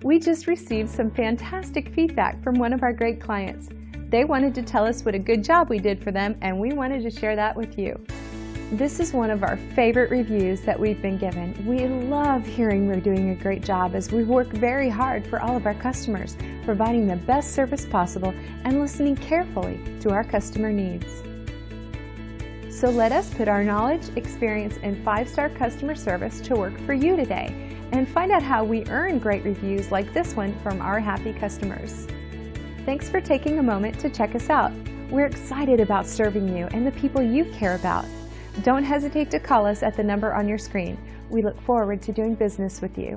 We just received some fantastic feedback from one of our great clients. They wanted to tell us what a good job we did for them, and we wanted to share that with you. This is one of our favorite reviews that we've been given. We love hearing we're doing a great job as we work very hard for all of our customers, providing the best service possible and listening carefully to our customer needs. So let us put our knowledge, experience, and 5-star customer service to work for you today and find out how we earn great reviews like this one from our happy customers. Thanks for taking a moment to check us out. We're excited about serving you and the people you care about. Don't hesitate to call us at the number on your screen. We look forward to doing business with you.